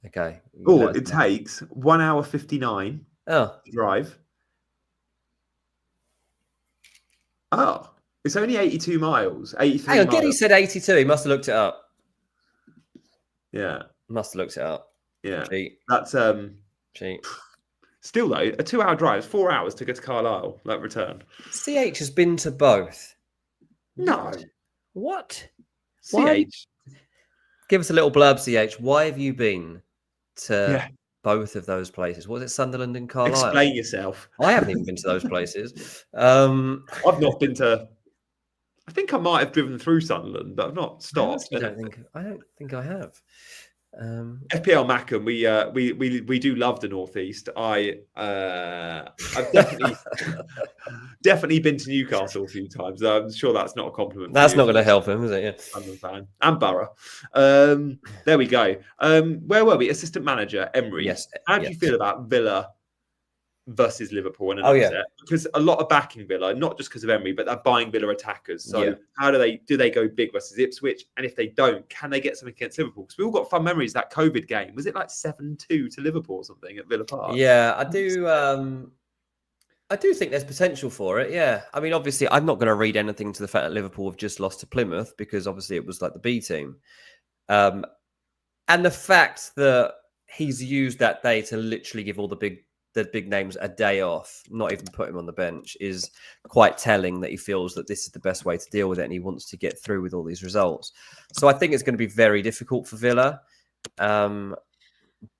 Okay. It takes 1 hour 59 to drive. Oh, it's only 82 miles. 83 Hang on, miles. Giddy said 82. He must have looked it up. Yeah. Must have looked it up. Yeah. Cheat. That's cheat. Still though, a 2 hour drive, 4 hours to go to Carlisle, that return. CH has been to both. No. What? CH. Give us a little blurb, CH. Why have you been to both of those places? Was it Sunderland and Carlisle? Explain yourself. I haven't even been to those places. I've not been to. I think I might have driven through Sunderland, but I've not stopped. I don't think I have. FPL Mackham, we do love the Northeast. I've definitely been to Newcastle a few times. I'm sure that's not a compliment. That's not going to help him, is it? Yeah. I'm a fan. And Borough. There we go. Where were we? Assistant manager Emery. Yes. How do you feel about Villa versus Liverpool in an Oh, upset? yeah. Because a lot of backing Villa, not just because of Emery, but they're buying Villa attackers. So Yeah. how do they go big versus Ipswich? And if they don't, can they get something against Liverpool? Because we all got fun memories of that COVID game. Was it like 7-2 to Liverpool or something at Villa Park? Yeah, I do. I do think there's potential for it. Yeah. I mean, obviously, I'm not going to read anything to the fact that Liverpool have just lost to Plymouth because obviously it was like the B team. And the fact that he's used that day to literally give all the big names a day off, not even put him on the bench, is quite telling that he feels that this is the best way to deal with it and he wants to get through with all these results. So I think it's going to be very difficult for Villa.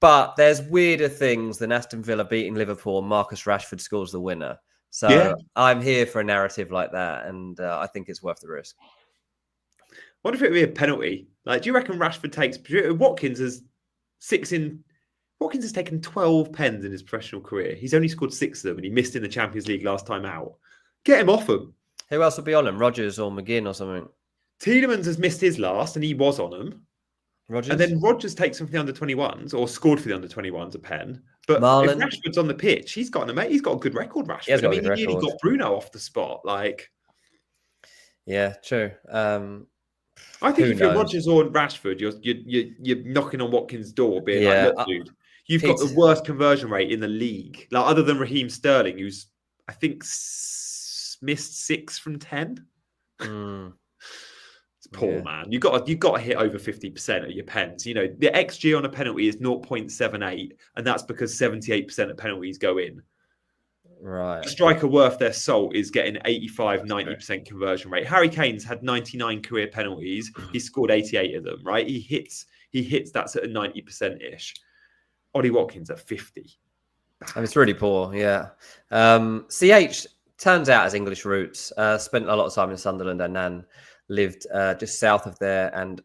But there's weirder things than Aston Villa beating Liverpool and Marcus Rashford scores the winner. So Yeah. I'm here for a narrative like that, and I think it's worth the risk. What if it would be a penalty? Like, do you reckon Rashford takes... Watkins has taken 12 pens in his professional career. He's only scored 6 of them, and he missed in the Champions League last time out. Get him off him. Who else would be on him? Rodgers or McGinn or something? Tielemans has missed his last, and he was on him. Rodgers? And then Rodgers takes him for the under-21s, or scored for the under-21s a pen. But Marlon. if Rashford's on the pitch, he's got a good record, Rashford. He has got a good he nearly record. got Bruno off the spot. Like, yeah, true. I think if you're Rodgers or Rashford, you're knocking on Watkins' door, being like, "Look, dude, you've got the worst conversion rate in the league. Like, other than Raheem Sterling, who's I think missed 6 from 10." It's poor, man. You got to hit over 50% of your pens. You know, the XG on a penalty is 0.78, and that's because 78% of penalties go in. Right. A striker worth their salt is getting 85-90% conversion rate. Harry Kane's had 99 career penalties. He scored 88 of them, right? He hits that sort of 90% ish. Ollie Watkins at 50. And it's really poor, yeah. CH turns out has English roots. Spent a lot of time in Sunderland. And Nan lived just south of there, and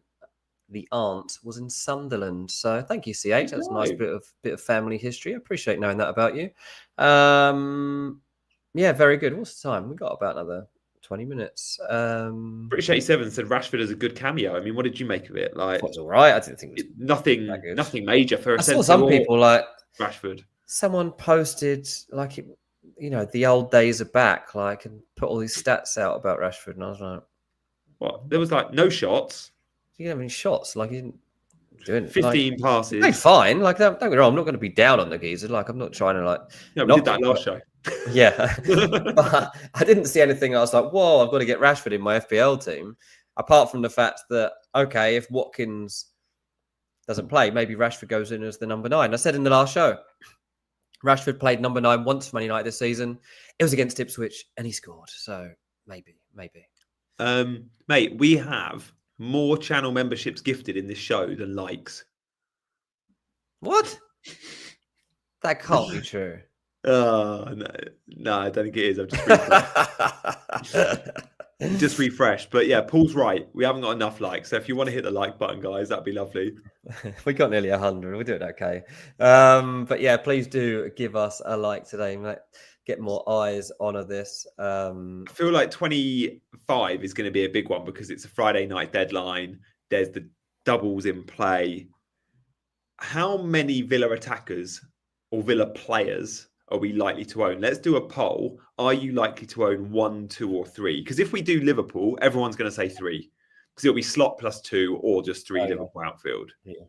the aunt was in Sunderland. So thank you, CH. That's a nice bit of family history. I appreciate knowing that about you. Yeah, very good. What's the time? We got about another 20 minutes. British 87 said Rashford is a good cameo. I mean, what did you make of it? Like, it was all right. I didn't think it was nothing major for a I saw some people like Rashford. Someone posted like it, you know, the old days are back, like, and put all these stats out about Rashford, and I was like, what? There was like no shots. He didn't have any shots. Like, he didn't do anything. 15 passes. Hey, fine. Like, don't get me wrong. I'm not going to be down on the geezer. Like, I'm not trying to like. No, we did that last show. Yeah, but I didn't see anything. I was like, whoa, I've got to get Rashford in my FPL team. Apart from the fact that, okay, if Watkins doesn't play, maybe Rashford goes in as the number 9. I said in the last show, Rashford played number 9 once for Man United this season. It was against Ipswich, and he scored. So maybe. Mate, we have more channel memberships gifted in this show than likes. What? That can't be true. Oh, no, I don't think it is. I've just refreshed. But yeah, Paul's right. We haven't got enough likes. So if you want to hit the like button, guys, that'd be lovely. We got nearly 100. We're doing okay. But yeah, please do give us a like today, mate. Get more eyes on this. I feel like 25 is going to be a big one because it's a Friday night deadline. There's the doubles in play. How many Villa attackers or Villa players are we likely to own? Let's do a poll. Are you likely to own 1, 2, or 3? Because if we do Liverpool, everyone's going to say 3. Because it'll be slot plus 2 or just 3 Liverpool outfield. Yeah.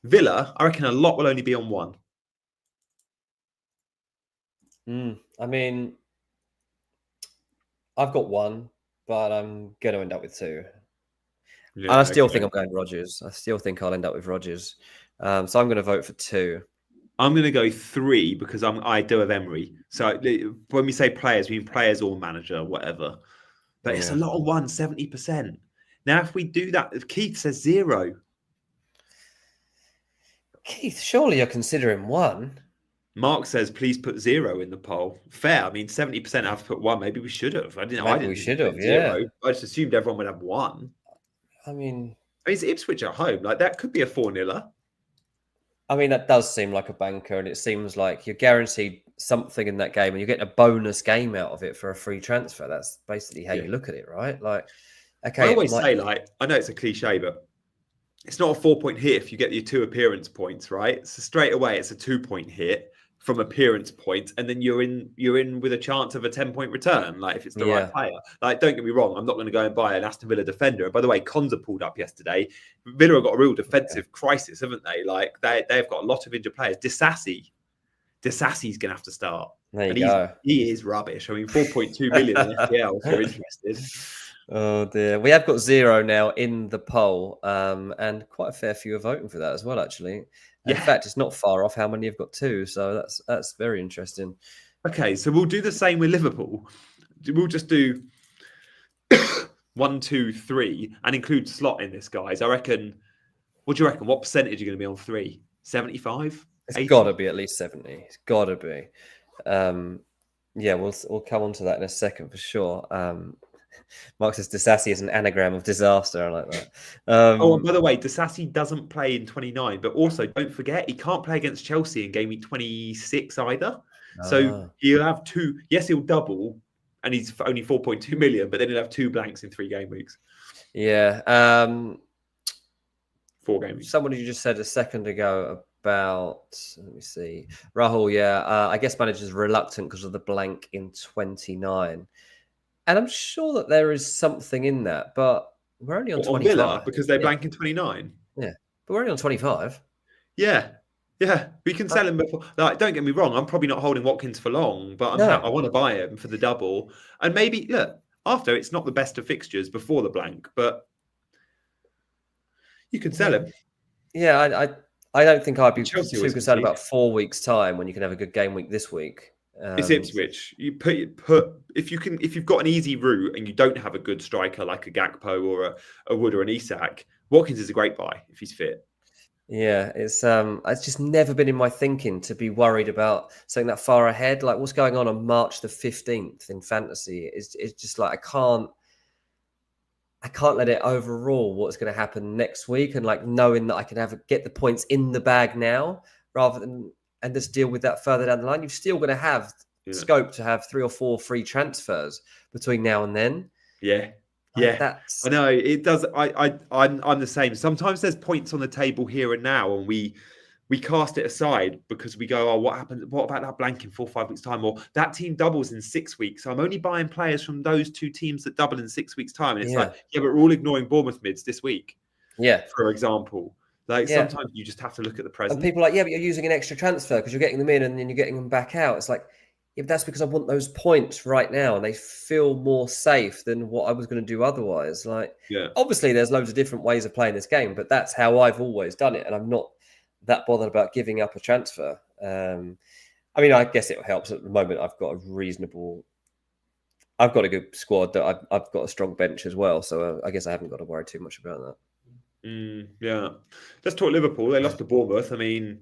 Villa, I reckon a lot will only be on 1. I mean, I've got 1, but I'm going to end up with 2. Yeah, and I still think I'm going Rodgers. I still think I'll end up with Rodgers. So I'm going to vote for 2. I'm going to go 3 because I do have Emery. So when we say players, we mean players or manager, whatever. But it's a lot of 1, 70%. Now, if we do that, if Keith says 0. Keith, surely you're considering 1. Mark says, please put 0 in the poll. Fair. I mean, 70% have put 1. Maybe we should have. I didn't. Maybe we should have. Yeah. 0. I just assumed everyone would have 1. I mean, it's Ipswich at home. Like that could be a 4-0. I mean, that does seem like a banker, and it seems like you're guaranteed something in that game, and you're getting a bonus game out of it for a free transfer. That's basically how you look at it, right? Like, okay. I always say, like, I know it's a cliche, but it's not a 4-point hit if you get your 2 appearance points, right? So straight away, it's a 2-point hit. from appearance point, and then you're in with a chance of a 10-point return. Like if it's the right player. Like don't get me wrong, I'm not going to go and buy an Aston Villa defender. And by the way, Konza pulled up yesterday. Villa have got a real defensive crisis, haven't they? Like they've got a lot of injured players. Disassy's going to have to start. There you go. He is rubbish. I mean, 4.2 million in FPL if you're interested. Oh dear, we have got 0 now in the poll, and quite a fair few are voting for that as well. Actually, in fact, it's not far off how many have got 2. So that's very interesting. Okay, so we'll do the same with Liverpool. We'll just do 1, 2, 3, and include Slot in this, guys. I reckon. What do you reckon? What percentage are you going to be on 3? 75? It's got to be at least 70. It's got to be. Yeah, we'll come on to that in a second for sure. Mark says Disassi is an anagram of disaster. I like that. And by the way, Disassi doesn't play in 29, but also don't forget he can't play against Chelsea in game week 26 either. So he'll have 2. Yes, he'll double, and he's only 4.2 million, but then he'll have 2 blanks in 3 game weeks. Yeah. 4 game weeks. Someone who just said a second ago about, let me see, Rahul. Yeah, I guess manager's reluctant because of the blank in 29. And I'm sure that there is something in that, but we're only on 25. Villa, because they blank in 29. Yeah, but we're only on 25. Yeah, we can sell him before. Like, don't get me wrong, I'm probably not holding Watkins for long, but I want to buy him for the double. And maybe, after it's not the best of fixtures before the blank, but you can sell him. Yeah, I don't think I'd be too concerned about 4 weeks' time when you can have a good game week this week. It's Ipswich. You put if you've got an easy route and you don't have a good striker like a Gakpo or a Wood or an Isak, Watkins is a great buy if he's fit. Yeah, it's just never been in my thinking to be worried about something that far ahead. Like what's going on March the 15th in fantasy is just like I can't let it overrule what's going to happen next week, and like knowing that I can get the points in the bag now rather than. And just deal with that further down the line. You're still going to have scope to have 3 or 4 free transfers between now and then. Yeah. I know it does. I'm the same. Sometimes there's points on the table here and now, and we cast it aside because we go, what happened? What about that blank in 4 or 5 weeks time? Or that team doubles in 6 weeks. So I'm only buying players from those 2 teams that double in 6 weeks time. And it's but we're all ignoring Bournemouth mids this week. Yeah. For example. Like sometimes you just have to look at the present. And people are like, but you're using an extra transfer because you're getting them in and then you're getting them back out. It's like, but that's because I want those points right now and they feel more safe than what I was going to do otherwise. Like, obviously there's loads of different ways of playing this game, but that's how I've always done it. And I'm not that bothered about giving up a transfer. I mean, I guess it helps at the moment. I've got a good squad that I've got a strong bench as well. So I guess I haven't got to worry too much about that. Let's talk Liverpool. They lost to Bournemouth. I mean,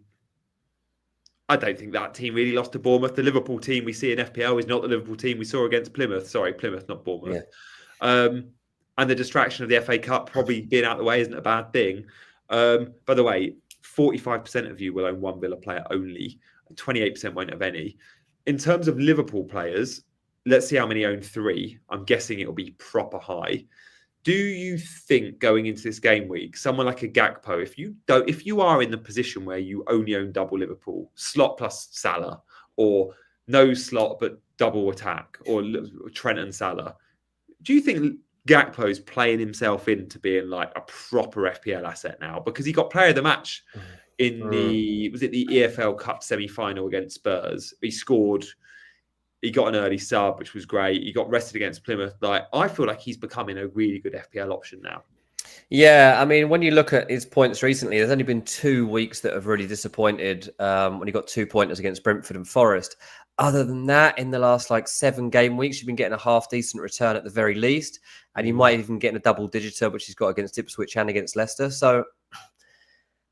I don't think that team really lost to Bournemouth. The Liverpool team we see in FPL is not the Liverpool team we saw against Plymouth. Sorry, Plymouth, not Bournemouth. And the distraction of the FA Cup probably being out of the way isn't a bad thing. By the way, 45% of you will own 1 Villa player only. 28% won't have any. In terms of Liverpool players, let's see how many own 3. I'm guessing it'll be proper high. Do you think going into this game week, someone like a Gakpo, if you are in the position where you only own double Liverpool, slot plus Salah, or no slot but double attack, or Trent and Salah, do you think Gakpo's playing himself into being like a proper FPL asset now? Because he got player of the match in the EFL Cup semi-final against Spurs. He got an early sub, which was great. He got rested against Plymouth. Like, I feel like he's becoming a really good FPL option now. Yeah, I mean, when you look at his points recently, there's only been 2 weeks that have really disappointed when he got 2 pointers against Brentford and Forest. Other than that, in the last 7 game weeks, you've been getting a half-decent return at the very least. And you might even get a double-digiter, which he's got against Ipswich and against Leicester. So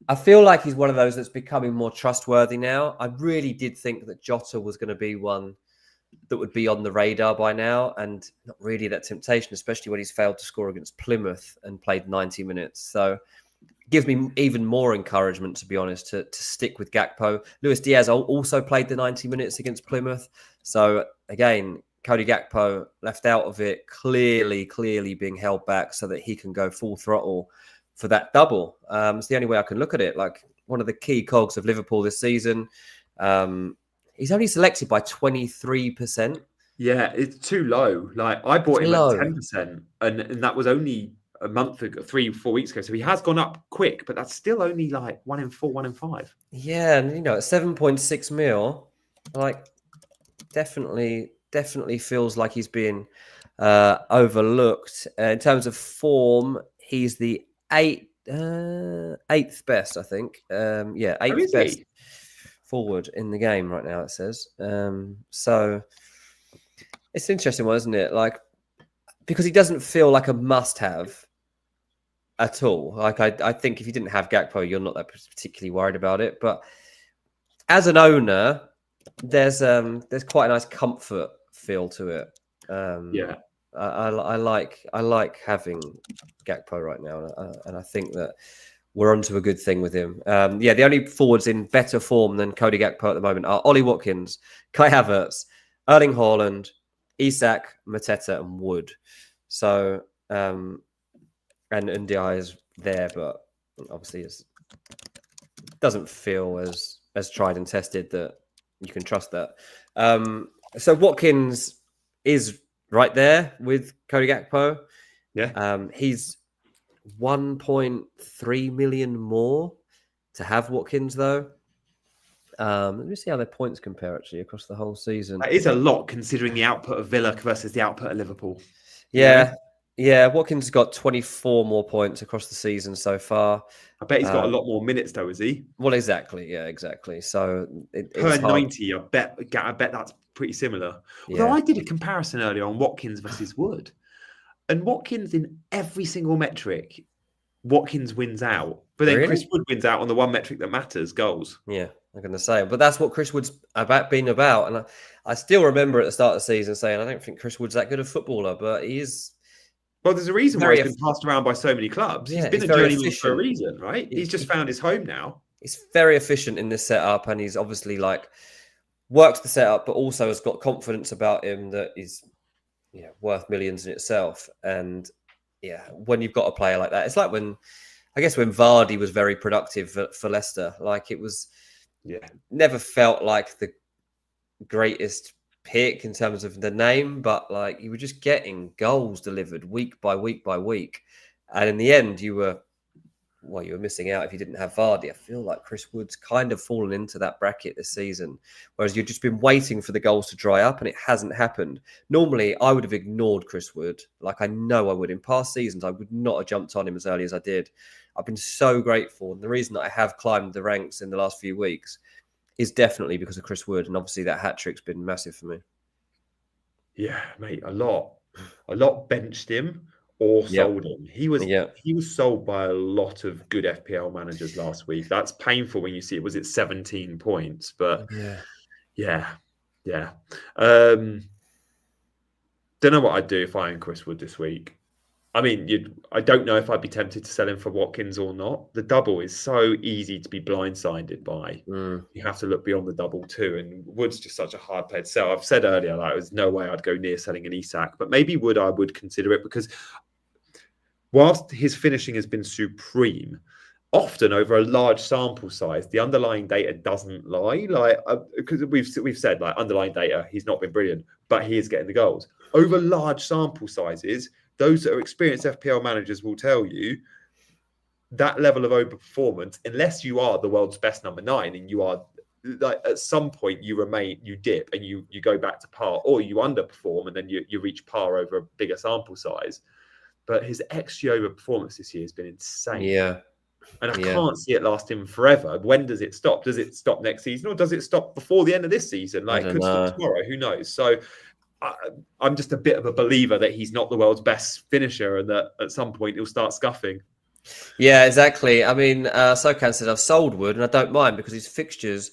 I feel like he's one of those that's becoming more trustworthy now. I really did think that Jota was going to be one that would be on the radar by now, and not really that temptation, especially when he's failed to score against Plymouth and played 90 minutes. So it gives me even more encouragement, to be honest, to stick with Gakpo. Luis Diaz also played the 90 minutes against Plymouth. So again, Cody Gakpo left out of it, clearly being held back so that he can go full throttle for that double. It's the only way I can look at it. Like, one of the key cogs of Liverpool this season. He's only selected by 23%. Yeah, it's too low. Like I bought him low. at 10%, and that was only a month ago, 3-4 weeks ago. So he has gone up quick, but that's still only like 1 in 4, 1 in 5. Yeah, and at 7.6 mil, like definitely feels like he's being overlooked. In terms of form, he's the eighth best, I think. Eighth best forward in the game right now, it says. So it's an interesting one, isn't it? Like, because he doesn't feel like a must-have at all. Like, I think if you didn't have Gakpo, you're not that particularly worried about it. But as an owner, there's quite a nice comfort feel to it. Yeah, I like having Gakpo right now, and I think that we're onto a good thing with him. The only forwards in better form than Cody Gakpo at the moment are Ollie Watkins, Kai Havertz, Erling Haaland, Isak, Mateta, and Wood. So, and Ndiaye is there, but obviously it doesn't feel as tried and tested that you can trust that. So Watkins is right there with Cody Gakpo. Yeah. He's 1.3 million more to have Watkins, though. Let me see how their points compare actually across the whole season. That is a lot considering the output of Villa versus the output of Liverpool. Yeah. Yeah, Watkins got 24 more points across the season so far. I bet he's got a lot more minutes though, is he? Well, exactly. Yeah, exactly. So per 90, I bet that's pretty similar. Yeah. Although I did a comparison earlier on Watkins versus Wood, and Watkins in every single metric, Watkins wins out. But then Really? Chris Wood wins out on the one metric that matters, goals. Yeah, I'm going to say. But that's what Chris Wood's been about. And I still remember at the start of the season saying, I don't think Chris Wood's that good a footballer, but he is. Well, there's a reason why he's been passed around by so many clubs. Yeah, he's been a journeyman for a reason, right? He's just found his home now. He's very efficient in this setup, and he's obviously like works the setup, but also has got confidence about him that is worth millions in itself. And when you've got a player like that, it's like when Vardy was very productive for Leicester. Like it was, never felt like the greatest pick in terms of the name, but like you were just getting goals delivered week by week by week, and in the end you were missing out if you didn't have Vardy. I feel like Chris Wood's kind of fallen into that bracket this season, whereas you've just been waiting for the goals to dry up and it hasn't happened. Normally I would have ignored Chris Wood, like I know I would. In past seasons I would not have jumped on him as early as I did. I've been so grateful, and the reason that I have climbed the ranks in the last few weeks is definitely because of Chris Wood, and obviously that hat-trick's been massive for me. Yeah, mate, a lot benched him or sold him. He was sold by a lot of good FPL managers last week. That's painful when you see it was at 17 points, but yeah. Don't know what I'd do if I owned Chris Wood this week. I mean, I don't know if I'd be tempted to sell him for Watkins or not. The double is so easy to be blindsided by. You have to look beyond the double too. And Wood's just such a hard player to sell. I've said earlier, like, there's no way I'd go near selling an Isak, but maybe Wood, I would consider it, because whilst his finishing has been supreme, often over a large sample size, the underlying data doesn't lie. Like, because we've said, like, underlying data, he's not been brilliant, but he is getting the goals. Over large sample sizes, those that are experienced FPL managers will tell you that level of overperformance, unless you are the world's best number 9 and you are, like, at some point you dip and you go back to par, or you underperform and then you reach par over a bigger sample size. But his XG overperformance this year has been insane. Yeah. And I can't see it lasting forever. When does it stop? Does it stop next season, or does it stop before the end of this season? Like, it could stop tomorrow. Who knows? So I'm just a bit of a believer that he's not the world's best finisher, and that at some point he'll start scuffing. Yeah, exactly. I mean, Sokan said I've sold Wood, and I don't mind because his fixtures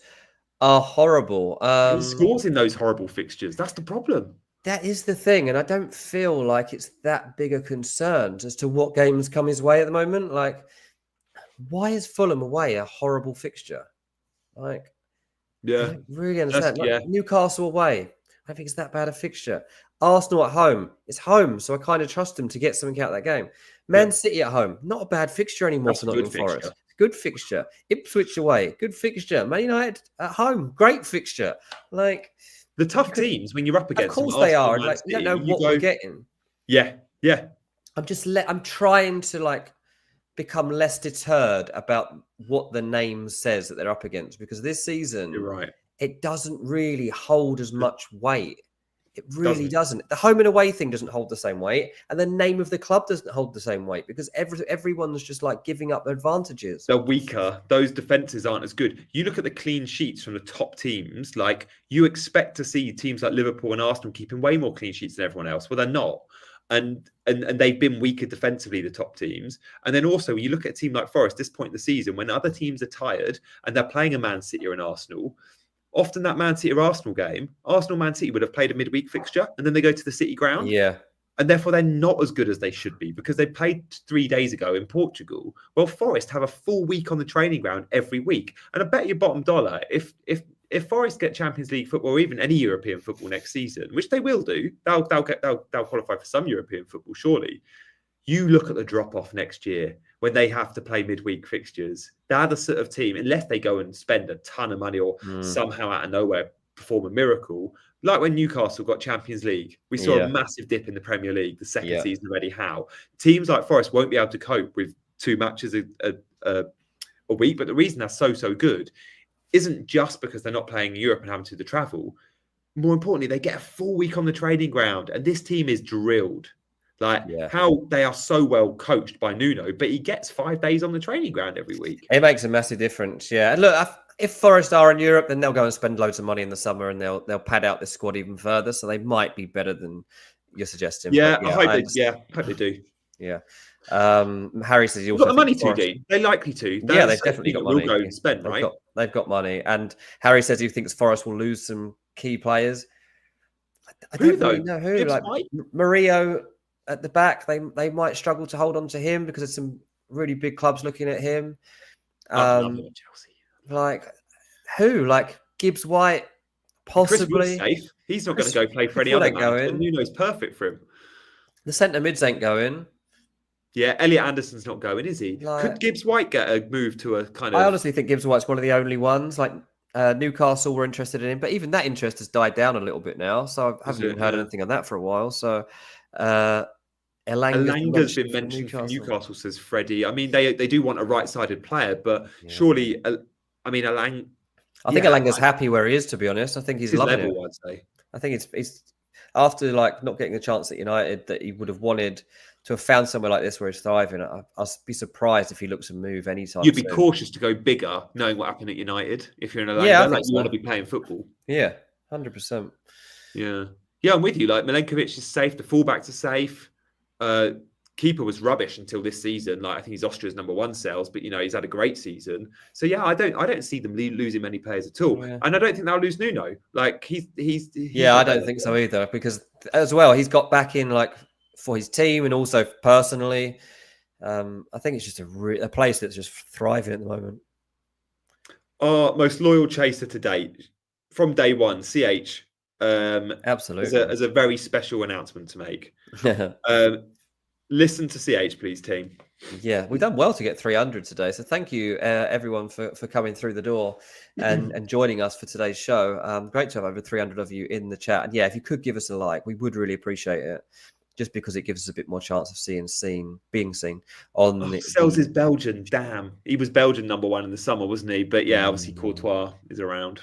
are horrible. He scores in those horrible fixtures. That's the problem. That is the thing, and I don't feel like it's that big a concern as to what games come his way at the moment. Like, why is Fulham away a horrible fixture? Like, I don't really understand. Like, Newcastle away, I don't think it's that bad a fixture. Arsenal at home, it's home, so I kind of trust them to get something out of that game. Man City at home, not a bad fixture anymore for Nottingham Forest. good fixture. Ipswich away, good fixture. Man United at home, great fixture. Like the tough teams when you're up against of course them, they Arsenal, are. Man Like you don't City, know you what go, we're getting. yeah. I'm trying to like become less deterred about what the name says that they're up against, because this season You're right. it doesn't really hold as much weight. It really Doesn't. doesn't. The home and away thing doesn't hold the same weight, and the name of the club doesn't hold the same weight, because everyone's just like giving up advantages. They're weaker. Those defenses aren't as good. You look at the clean sheets from the top teams, like you expect to see teams like Liverpool and Arsenal keeping way more clean sheets than everyone else. Well, they're not. And they've been weaker defensively, the top teams. And then also, when you look at a team like Forest, this point in the season, when other teams are tired and they're playing a Man City or an Arsenal, often that Man City or Arsenal game, Man City would have played a midweek fixture, and then they go to the City ground. Yeah. And therefore, they're not as good as they should be because they played 3 days ago in Portugal. Well, Forest have a full week on the training ground every week. And I bet you bottom dollar, if Forest get Champions League football or even any European football next season, which they will do, they'll qualify for some European football, surely. You look at the drop-off next year when they have to play midweek fixtures. They're the sort of team, unless they go and spend a ton of money or somehow out of nowhere perform a miracle, like when Newcastle got Champions League, we saw a massive dip in the Premier League the second season of Eddie Howe. Teams like Forest won't be able to cope with 2 matches a week, but the reason they're so good isn't just because they're not playing in Europe and having to do the travel. More importantly, they get a full week on the training ground, and this team is drilled. How they are so well coached by Nuno, but he gets 5 days on the training ground every week. It makes a massive difference. Yeah. Look, if Forest are in Europe, then they'll go and spend loads of money in the summer, and they'll pad out this squad even further. So they might be better than you're suggesting. Yeah, I hope they do. Yeah. Harry says he also got the money to, Dean. They're likely to. Yeah, they've definitely got money. Will go and spend, right? They've got money. And Harry says he thinks Forest will lose some key players. I don't really know who. Gibbs like might. Mario at the back, they might struggle to hold on to him because there's some really big clubs looking at him. Chelsea. Like who? Like Gibbs White, possibly. Chris safe. He's not going to go play for any other man. Nuno's perfect for him. The centre mids ain't going. Yeah, Elliot Anderson's not going, is he? Could Gibbs White get a move to a kind of... I honestly think Gibbs White's one of the only ones. Like Newcastle were interested in him, but even that interest has died down a little bit now. So I haven't even heard anything on that for a while. So Elanga's been mentioned for Newcastle, says Freddie. I mean, they do want a right-sided player, but surely, I mean, Elanga... I think Elanga's happy where he is, to be honest. I think he's loving it. I'd say. I think it's after like not getting a chance at United that he would have wanted to have found somewhere like this where he's thriving. I'll be surprised if he looks to move anytime. You'd be cautious to go bigger, knowing what happened at United. If you're in Elanga, you want to be playing football. Yeah, 100%. Yeah, I'm with you. Like Milenkovic is safe. The fullbacks are safe. Keeper was rubbish until this season. Like I think he's Austria's #1 sales, but he's had a great season. So yeah, I don't see them losing many players at all, and I don't think they'll lose Nuno. Like he's I don't think so either, because as well he's got back in like for his team and also personally. I think it's just a place that's just thriving at the moment. Our most loyal chaser to date from day one, CH. Absolutely, as a very special announcement to make. Listen to CH, please, team. Yeah, we've done well to get 300 today. So thank you, everyone, for coming through the door and joining us for today's show. Great to have over 300 of you in the chat. And yeah, if you could give us a like, we would really appreciate it. Just because it gives us a bit more chance of being seen on. Sells is Belgian. Damn, he was Belgian #1 in the summer, wasn't he? But yeah, obviously Courtois is around.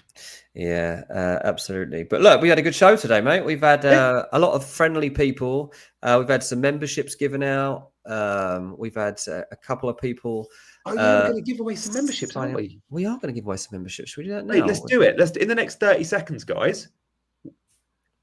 Yeah, absolutely. But look, we had a good show today, mate. We've had a lot of friendly people. We've had some memberships given out. We've had a couple of people. Oh, yeah, we're going to give away some memberships, aren't we? We are going to give away some memberships. Should we do that now? Mate, let's do it. Let's in the next 30 seconds, guys.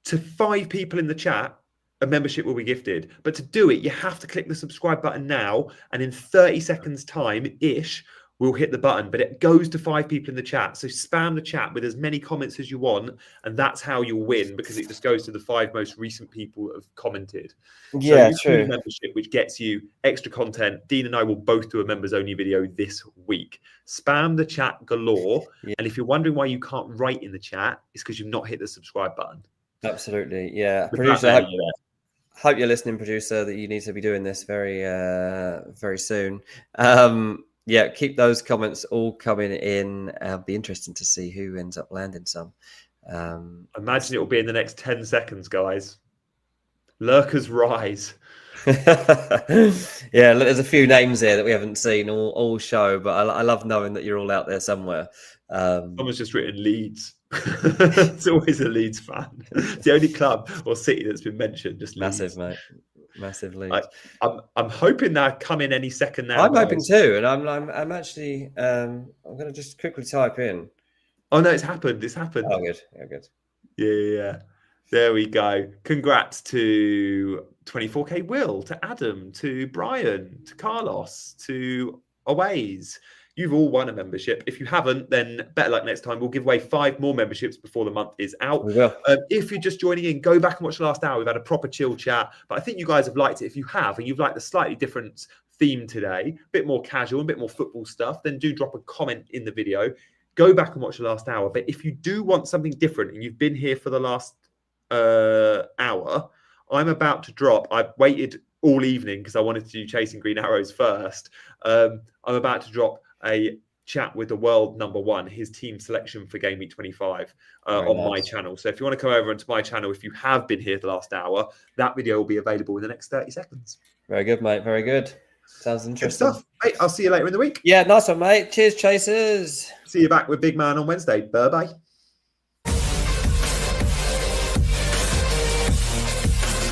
To 5 people in the chat, a membership will be gifted. But to do it, you have to click the subscribe button now. And in 30 seconds time-ish, we'll hit the button. But it goes to 5 people in the chat. So spam the chat with as many comments as you want. And that's how you'll win, because it just goes to the 5 most recent people that have commented. Yeah, so true. Membership, which gets you extra content. Dean and I will both do a members-only video this week. Spam the chat galore. Yeah. And if you're wondering why you can't write in the chat, it's because you've not hit the subscribe button. Absolutely. Yeah. Producer, hope you're listening, producer, that you need to be doing this very, very soon. Yeah, keep those comments all coming in. It'll be interesting to see who ends up landing some. Imagine it will be in the next 10 seconds, guys. Lurkers rise. Yeah, look, there's a few names here that we haven't seen all show, but I love knowing that you're all out there somewhere. Someone's just written Leeds. It's always a Leeds fan. It's the only club or city that's been mentioned. Just massive, Leeds. mate. Massive Leeds. I'm hoping they'll come in any second now. I'm hoping too, and I'm actually I'm going to just quickly type in. Oh no, it's happened. It's happened. Oh, good. Yeah, good. Yeah. There we go. Congrats to 24K Will, to Adam, to Brian, to Carlos, to Aways. You've all won a membership. If you haven't, then better luck next time. We'll give away 5 more memberships before the month is out. We will. If you're just joining in, go back and watch the last hour. We've had a proper chill chat. But I think you guys have liked it. If you have, and you've liked the slightly different theme today, a bit more casual, a bit more football stuff, then do drop a comment in the video. Go back and watch the last hour. But if you do want something different and you've been here for the last hour, I'm about to drop. I've waited all evening because I wanted to do Chasing Green Arrows first. I'm about to drop a chat with the world number 1, his team selection for game week 25 on my channel. So if you want to come over onto my channel, if you have been here the last hour, that video will be available in the next 30 seconds. Very good, mate. Very good. Sounds interesting. Good stuff. Mate, I'll see you later in the week. Yeah, nice one, mate. Cheers, Chasers. See you back with Big Man on Wednesday. Bye-bye.